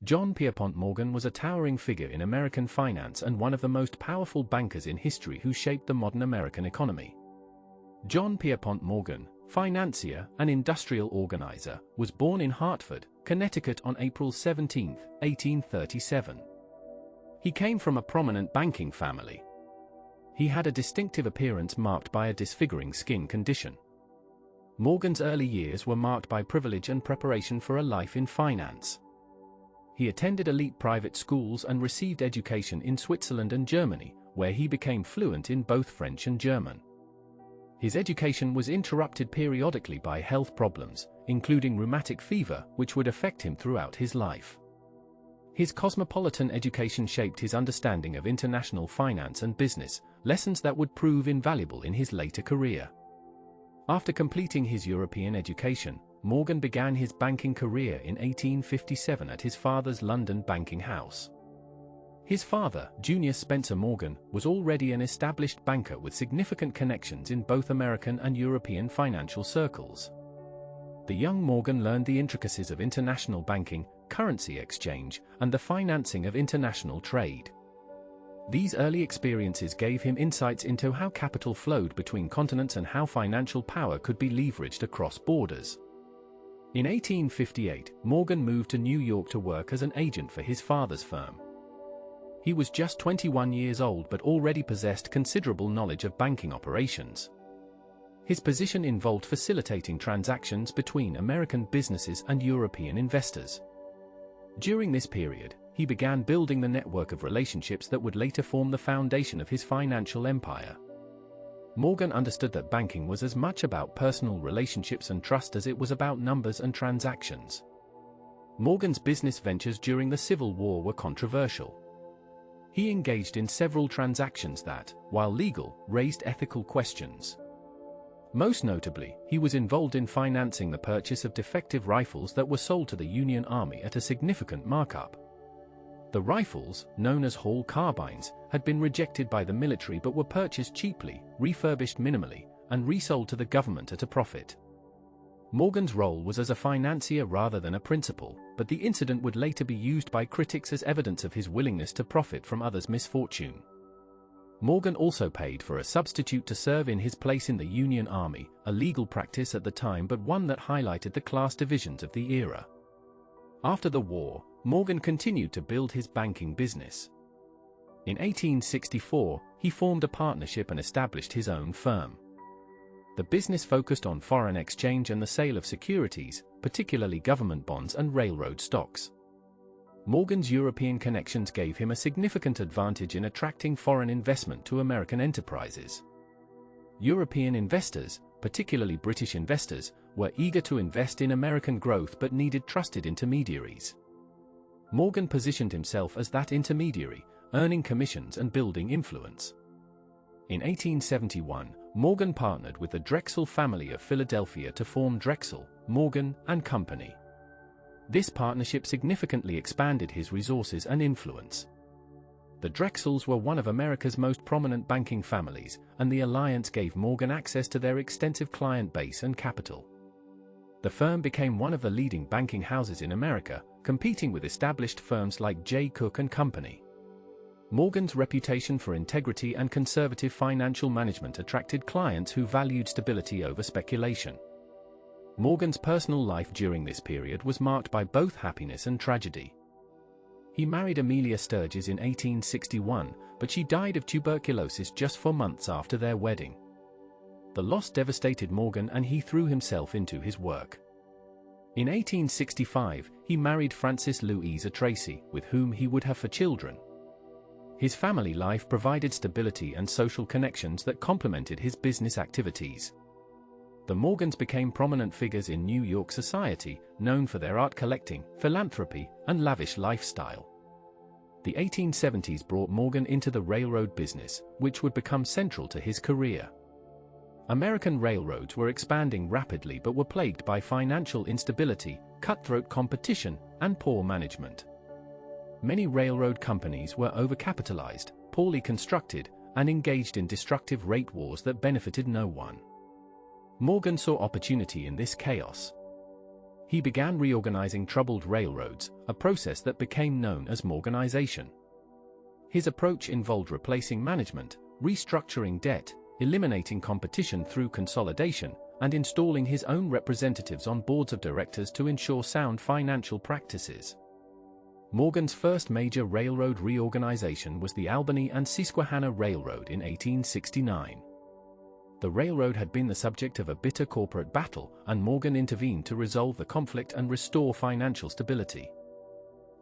John Pierpont Morgan was a towering figure in American finance and one of the most powerful bankers in history who shaped the modern American economy. John Pierpont Morgan, financier and industrial organizer, was born in Hartford, Connecticut on April 17, 1837. He came from a prominent banking family. He had a distinctive appearance marked by a disfiguring skin condition. Morgan's early years were marked by privilege and preparation for a life in finance. He attended elite private schools and received education in Switzerland and Germany, where he became fluent in both French and German. His education was interrupted periodically by health problems, including rheumatic fever, which would affect him throughout his life. His cosmopolitan education shaped his understanding of international finance and business, lessons that would prove invaluable in his later career. After completing his European education, Morgan began his banking career in 1857 at his father's London banking house. His father, Junior Spencer Morgan, was already an established banker with significant connections in both American and European financial circles. The young Morgan learned the intricacies of international banking, currency exchange, and the financing of international trade. These early experiences gave him insights into how capital flowed between continents and how financial power could be leveraged across borders. In 1858, Morgan moved to New York to work as an agent for his father's firm. He was just 21 years old but already possessed considerable knowledge of banking operations. His position involved facilitating transactions between American businesses and European investors. During this period, he began building the network of relationships that would later form the foundation of his financial empire. Morgan understood that banking was as much about personal relationships and trust as it was about numbers and transactions. Morgan's business ventures during the Civil War were controversial. He engaged in several transactions that, while legal, raised ethical questions. Most notably, he was involved in financing the purchase of defective rifles that were sold to the Union Army at a significant markup. The rifles, known as Hall carbines, had been rejected by the military but were purchased cheaply, refurbished minimally, and resold to the government at a profit. Morgan's role was as a financier rather than a principal, but the incident would later be used by critics as evidence of his willingness to profit from others' misfortune. Morgan also paid for a substitute to serve in his place in the Union Army, a legal practice at the time but one that highlighted the class divisions of the era. After the war, Morgan continued to build his banking business. In 1864, he formed a partnership and established his own firm. The business focused on foreign exchange and the sale of securities, particularly government bonds and railroad stocks. Morgan's European connections gave him a significant advantage in attracting foreign investment to American enterprises. European investors, particularly British investors, were eager to invest in American growth but needed trusted intermediaries. Morgan positioned himself as that intermediary, earning commissions and building influence. In 1871, Morgan partnered with the Drexel family of Philadelphia to form Drexel, Morgan & Company. This partnership significantly expanded his resources and influence. The Drexels were one of America's most prominent banking families, and the alliance gave Morgan access to their extensive client base and capital. The firm became one of the leading banking houses in America, competing with established firms like J. Cook & Company. Morgan's reputation for integrity and conservative financial management attracted clients who valued stability over speculation. Morgan's personal life during this period was marked by both happiness and tragedy. He married Amelia Sturgis in 1861, but she died of tuberculosis just 4 months after their wedding. The loss devastated Morgan and he threw himself into his work. In 1865, he married Frances Louisa Tracy, with whom he would have 4 children. His family life provided stability and social connections that complemented his business activities. The Morgans became prominent figures in New York society, known for their art collecting, philanthropy, and lavish lifestyle. The 1870s brought Morgan into the railroad business, which would become central to his career. American railroads were expanding rapidly but were plagued by financial instability, cutthroat competition, and poor management. Many railroad companies were overcapitalized, poorly constructed, and engaged in destructive rate wars that benefited no one. Morgan saw opportunity in this chaos. He began reorganizing troubled railroads, a process that became known as Morganization. His approach involved replacing management, restructuring debt, eliminating competition through consolidation, and installing his own representatives on boards of directors to ensure sound financial practices. Morgan's first major railroad reorganization was the Albany and Susquehanna Railroad in 1869. The railroad had been the subject of a bitter corporate battle, and Morgan intervened to resolve the conflict and restore financial stability.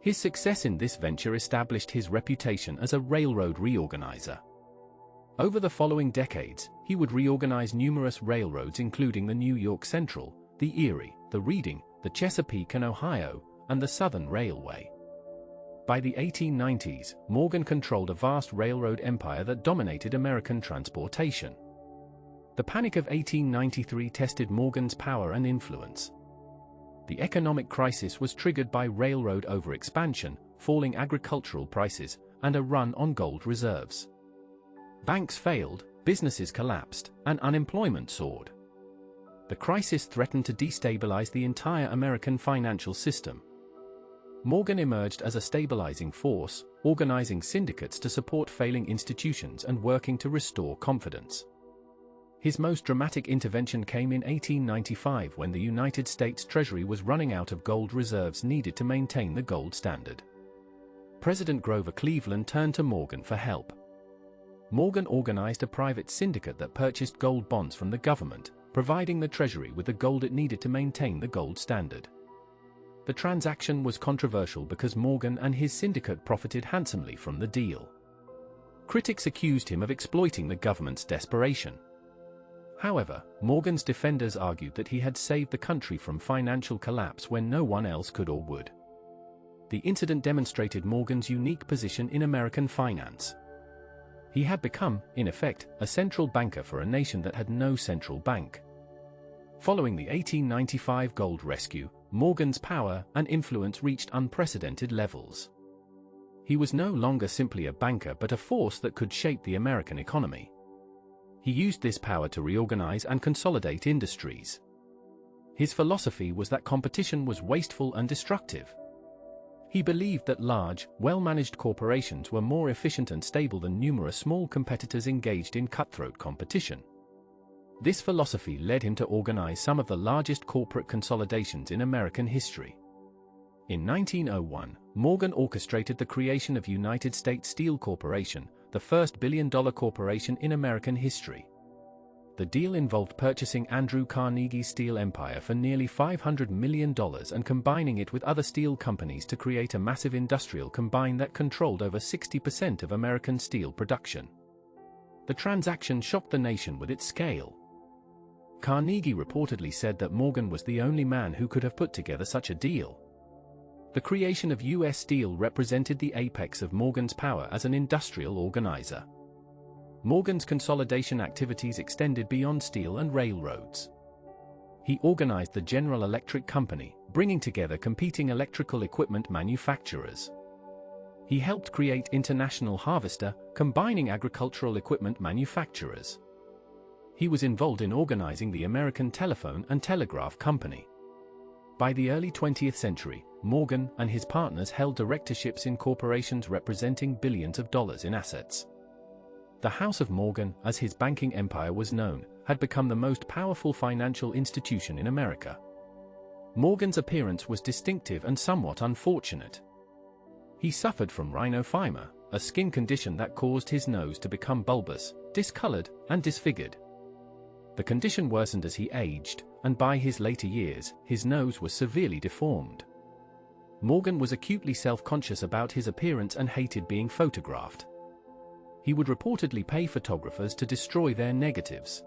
His success in this venture established his reputation as a railroad reorganizer. Over the following decades, he would reorganize numerous railroads including the New York Central, the Erie, the Reading, the Chesapeake and Ohio, and the Southern Railway. By the 1890s, Morgan controlled a vast railroad empire that dominated American transportation. The Panic of 1893 tested Morgan's power and influence. The economic crisis was triggered by railroad overexpansion, falling agricultural prices, and a run on gold reserves. Banks failed, businesses collapsed, and unemployment soared. The crisis threatened to destabilize the entire American financial system. Morgan emerged as a stabilizing force, organizing syndicates to support failing institutions and working to restore confidence. His most dramatic intervention came in 1895 when the United States Treasury was running out of gold reserves needed to maintain the gold standard. President Grover Cleveland turned to Morgan for help. Morgan organized a private syndicate that purchased gold bonds from the government, providing the Treasury with the gold it needed to maintain the gold standard. The transaction was controversial because Morgan and his syndicate profited handsomely from the deal. Critics accused him of exploiting the government's desperation. However, Morgan's defenders argued that he had saved the country from financial collapse when no one else could or would. The incident demonstrated Morgan's unique position in American finance. He had become, in effect, a central banker for a nation that had no central bank. Following the 1895 gold rescue, Morgan's power and influence reached unprecedented levels. He was no longer simply a banker but a force that could shape the American economy. He used this power to reorganize and consolidate industries. His philosophy was that competition was wasteful and destructive. He believed that large, well-managed corporations were more efficient and stable than numerous small competitors engaged in cutthroat competition. This philosophy led him to organize some of the largest corporate consolidations in American history. In 1901, Morgan orchestrated the creation of United States Steel Corporation, the first billion-dollar corporation in American history. The deal involved purchasing Andrew Carnegie's steel empire for nearly $500 million and combining it with other steel companies to create a massive industrial combine that controlled over 60% of American steel production. The transaction shocked the nation with its scale. Carnegie reportedly said that Morgan was the only man who could have put together such a deal. The creation of U.S. Steel represented the apex of Morgan's power as an industrial organizer. Morgan's consolidation activities extended beyond steel and railroads. He organized the General Electric Company, bringing together competing electrical equipment manufacturers. He helped create International Harvester, combining agricultural equipment manufacturers. He was involved in organizing the American Telephone and Telegraph Company. By the early 20th century, Morgan and his partners held directorships in corporations representing billions of dollars in assets. The House of Morgan, as his banking empire was known, had become the most powerful financial institution in America. Morgan's appearance was distinctive and somewhat unfortunate. He suffered from rhinophyma, a skin condition that caused his nose to become bulbous, discolored, and disfigured. The condition worsened as he aged, and by his later years, his nose was severely deformed. Morgan was acutely self-conscious about his appearance and hated being photographed. He would reportedly pay photographers to destroy their negatives.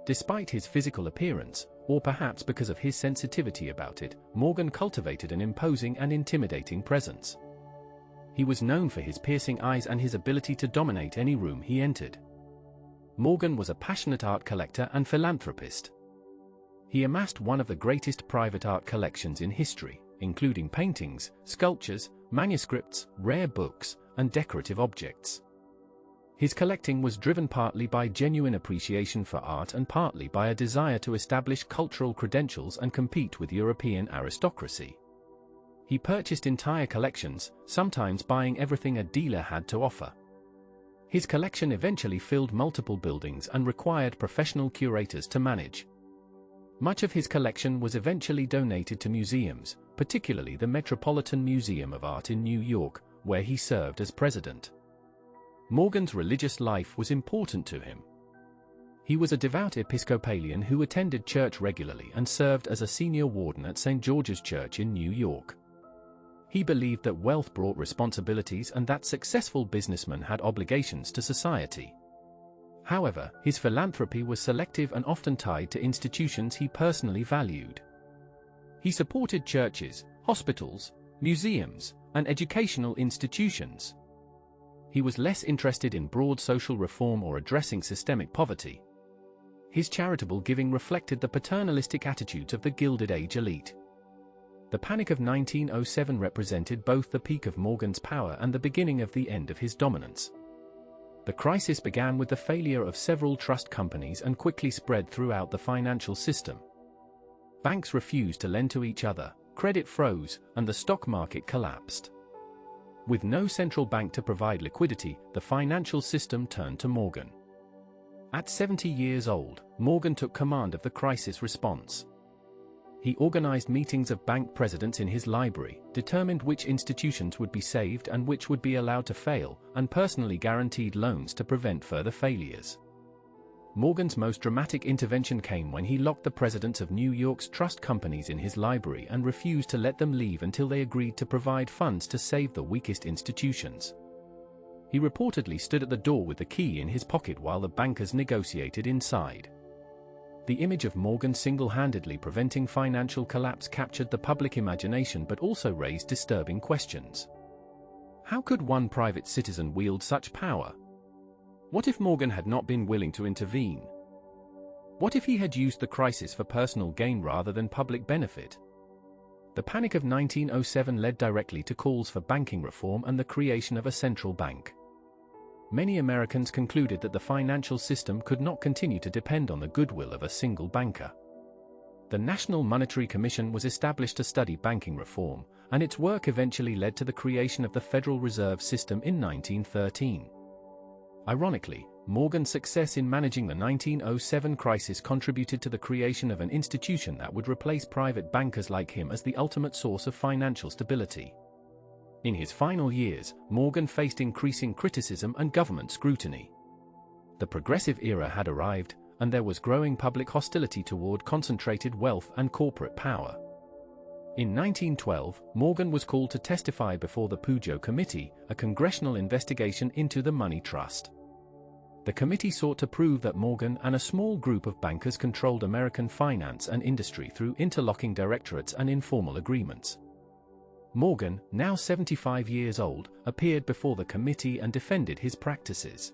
Despite his physical appearance, or perhaps because of his sensitivity about it, Morgan cultivated an imposing and intimidating presence. He was known for his piercing eyes and his ability to dominate any room he entered. Morgan was a passionate art collector and philanthropist. He amassed one of the greatest private art collections in history, including paintings, sculptures, manuscripts, rare books, and decorative objects. His collecting was driven partly by genuine appreciation for art and partly by a desire to establish cultural credentials and compete with European aristocracy. He purchased entire collections, sometimes buying everything a dealer had to offer. His collection eventually filled multiple buildings and required professional curators to manage. Much of his collection was eventually donated to museums, particularly the Metropolitan Museum of Art in New York, where he served as president. Morgan's religious life was important to him. He was a devout Episcopalian who attended church regularly and served as a senior warden at St. George's Church in New York. He believed that wealth brought responsibilities and that successful businessmen had obligations to society. However, his philanthropy was selective and often tied to institutions he personally valued. He supported churches, hospitals, museums, and educational institutions. He was less interested in broad social reform or addressing systemic poverty. His charitable giving reflected the paternalistic attitudes of the Gilded Age elite. The Panic of 1907 represented both the peak of Morgan's power and the beginning of the end of his dominance. The crisis began with the failure of several trust companies and quickly spread throughout the financial system. Banks refused to lend to each other, credit froze, and the stock market collapsed. With no central bank to provide liquidity, the financial system turned to Morgan. At 70 years old, Morgan took command of the crisis response. He organized meetings of bank presidents in his library, determined which institutions would be saved and which would be allowed to fail, and personally guaranteed loans to prevent further failures. Morgan's most dramatic intervention came when he locked the presidents of New York's trust companies in his library and refused to let them leave until they agreed to provide funds to save the weakest institutions. He reportedly stood at the door with the key in his pocket while the bankers negotiated inside. The image of Morgan single-handedly preventing financial collapse captured the public imagination but also raised disturbing questions. How could one private citizen wield such power? What if Morgan had not been willing to intervene? What if he had used the crisis for personal gain rather than public benefit? The Panic of 1907 led directly to calls for banking reform and the creation of a central bank. Many Americans concluded that the financial system could not continue to depend on the goodwill of a single banker. The National Monetary Commission was established to study banking reform, and its work eventually led to the creation of the Federal Reserve System in 1913. Ironically, Morgan's success in managing the 1907 crisis contributed to the creation of an institution that would replace private bankers like him as the ultimate source of financial stability. In his final years, Morgan faced increasing criticism and government scrutiny. The progressive era had arrived, and there was growing public hostility toward concentrated wealth and corporate power. In 1912, Morgan was called to testify before the Pujo Committee, a congressional investigation into the money trust. The committee sought to prove that Morgan and a small group of bankers controlled American finance and industry through interlocking directorates and informal agreements. Morgan, now 75 years old, appeared before the committee and defended his practices.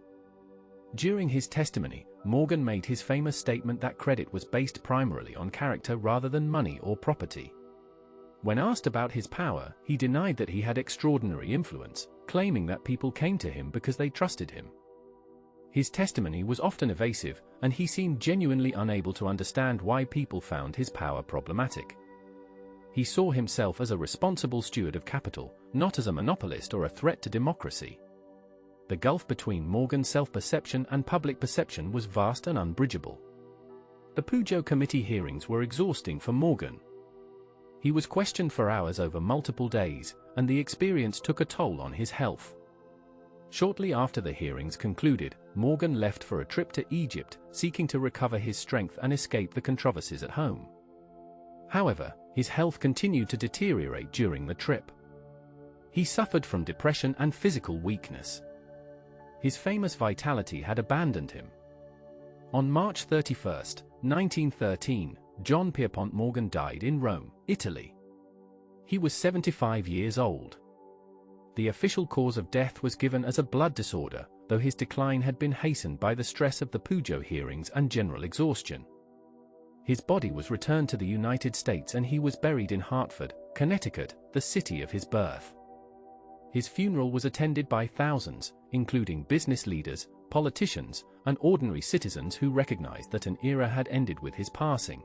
During his testimony, Morgan made his famous statement that credit was based primarily on character rather than money or property. When asked about his power, he denied that he had extraordinary influence, claiming that people came to him because they trusted him. His testimony was often evasive, and he seemed genuinely unable to understand why people found his power problematic. He saw himself as a responsible steward of capital, not as a monopolist or a threat to democracy. The gulf between Morgan's self-perception and public perception was vast and unbridgeable. The Pujo Committee hearings were exhausting for Morgan. He was questioned for hours over multiple days, and the experience took a toll on his health. Shortly after the hearings concluded, Morgan left for a trip to Egypt, seeking to recover his strength and escape the controversies at home. However, his health continued to deteriorate during the trip. He suffered from depression and physical weakness. His famous vitality had abandoned him. On March 31, 1913, John Pierpont Morgan died in Rome, Italy. He was 75 years old. The official cause of death was given as a blood disorder, though his decline had been hastened by the stress of the Pujo hearings and general exhaustion. His body was returned to the United States and he was buried in Hartford, Connecticut, the city of his birth. His funeral was attended by thousands, including business leaders, politicians, and ordinary citizens who recognized that an era had ended with his passing.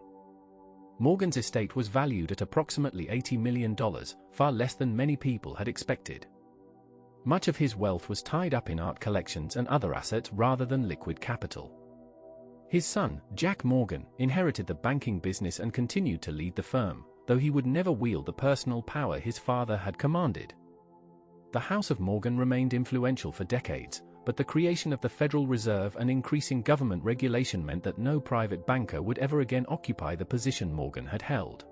Morgan's estate was valued at approximately $80 million, far less than many people had expected. Much of his wealth was tied up in art collections and other assets rather than liquid capital. His son, Jack Morgan, inherited the banking business and continued to lead the firm, though he would never wield the personal power his father had commanded. The House of Morgan remained influential for decades, but the creation of the Federal Reserve and increasing government regulation meant that no private banker would ever again occupy the position Morgan had held.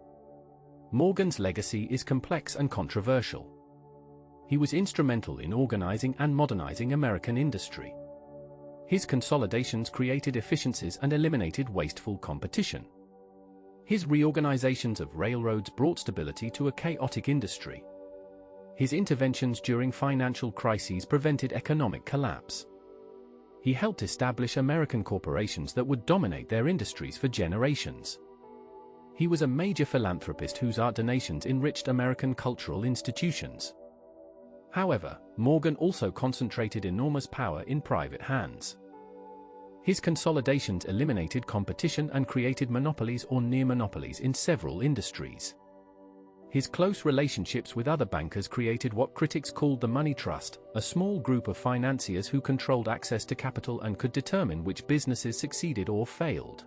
Morgan's legacy is complex and controversial. He was instrumental in organizing and modernizing American industry. His consolidations created efficiencies and eliminated wasteful competition. His reorganizations of railroads brought stability to a chaotic industry. His interventions during financial crises prevented economic collapse. He helped establish American corporations that would dominate their industries for generations. He was a major philanthropist whose art donations enriched American cultural institutions. However, Morgan also concentrated enormous power in private hands. His consolidations eliminated competition and created monopolies or near-monopolies in several industries. His close relationships with other bankers created what critics called the money trust, a small group of financiers who controlled access to capital and could determine which businesses succeeded or failed.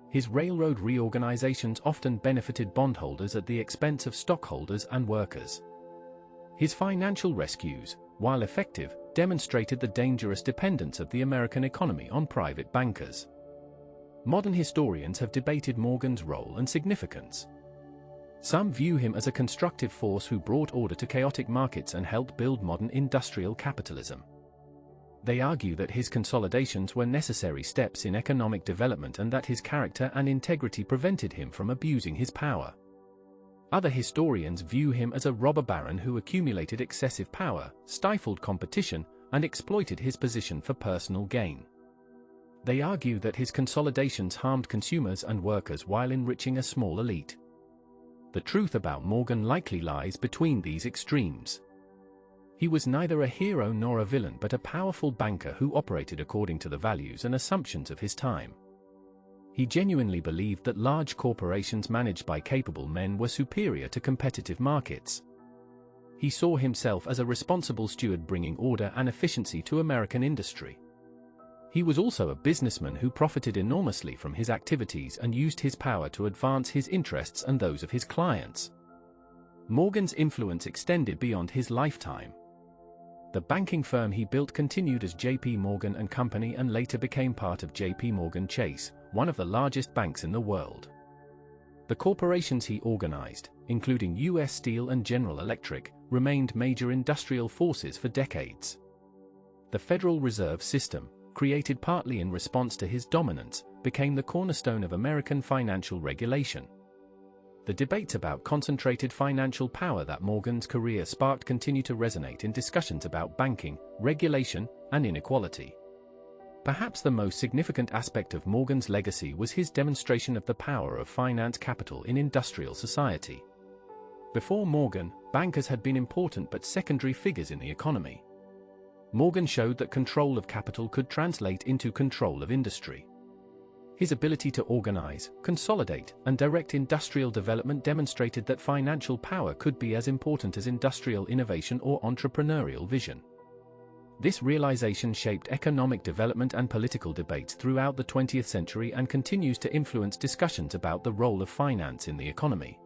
His railroad reorganizations often benefited bondholders at the expense of stockholders and workers. His financial rescues, while effective, demonstrated the dangerous dependence of the American economy on private bankers. Modern historians have debated Morgan's role and significance. Some view him as a constructive force who brought order to chaotic markets and helped build modern industrial capitalism. They argue that his consolidations were necessary steps in economic development and that his character and integrity prevented him from abusing his power. Other historians view him as a robber baron who accumulated excessive power, stifled competition, and exploited his position for personal gain. They argue that his consolidations harmed consumers and workers while enriching a small elite. The truth about Morgan likely lies between these extremes. He was neither a hero nor a villain but a powerful banker who operated according to the values and assumptions of his time. He genuinely believed that large corporations managed by capable men were superior to competitive markets. He saw himself as a responsible steward bringing order and efficiency to American industry. He was also a businessman who profited enormously from his activities and used his power to advance his interests and those of his clients. Morgan's influence extended beyond his lifetime. The banking firm he built continued as J.P. Morgan and Company and later became part of J.P. Morgan Chase, one of the largest banks in the world. The corporations he organized, including U.S. Steel and General Electric, remained major industrial forces for decades. The Federal Reserve System, created partly in response to his dominance, became the cornerstone of American financial regulation. The debates about concentrated financial power that Morgan's career sparked continue to resonate in discussions about banking, regulation, and inequality. Perhaps the most significant aspect of Morgan's legacy was his demonstration of the power of finance capital in industrial society. Before Morgan, bankers had been important but secondary figures in the economy. Morgan showed that control of capital could translate into control of industry. His ability to organize, consolidate, and direct industrial development demonstrated that financial power could be as important as industrial innovation or entrepreneurial vision. This realization shaped economic development and political debates throughout the 20th century and continues to influence discussions about the role of finance in the economy.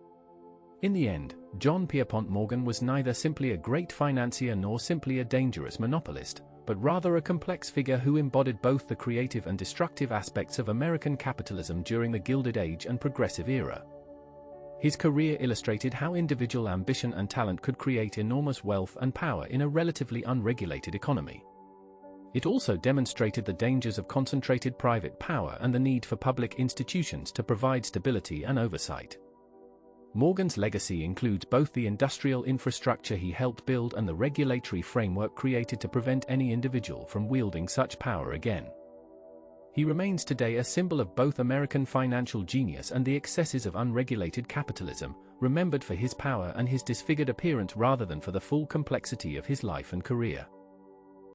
In the end, John Pierpont Morgan was neither simply a great financier nor simply a dangerous monopolist, but rather a complex figure who embodied both the creative and destructive aspects of American capitalism during the Gilded Age and Progressive Era. His career illustrated how individual ambition and talent could create enormous wealth and power in a relatively unregulated economy. It also demonstrated the dangers of concentrated private power and the need for public institutions to provide stability and oversight. Morgan's legacy includes both the industrial infrastructure he helped build and the regulatory framework created to prevent any individual from wielding such power again. He remains today a symbol of both American financial genius and the excesses of unregulated capitalism, remembered for his power and his disfigured appearance rather than for the full complexity of his life and career.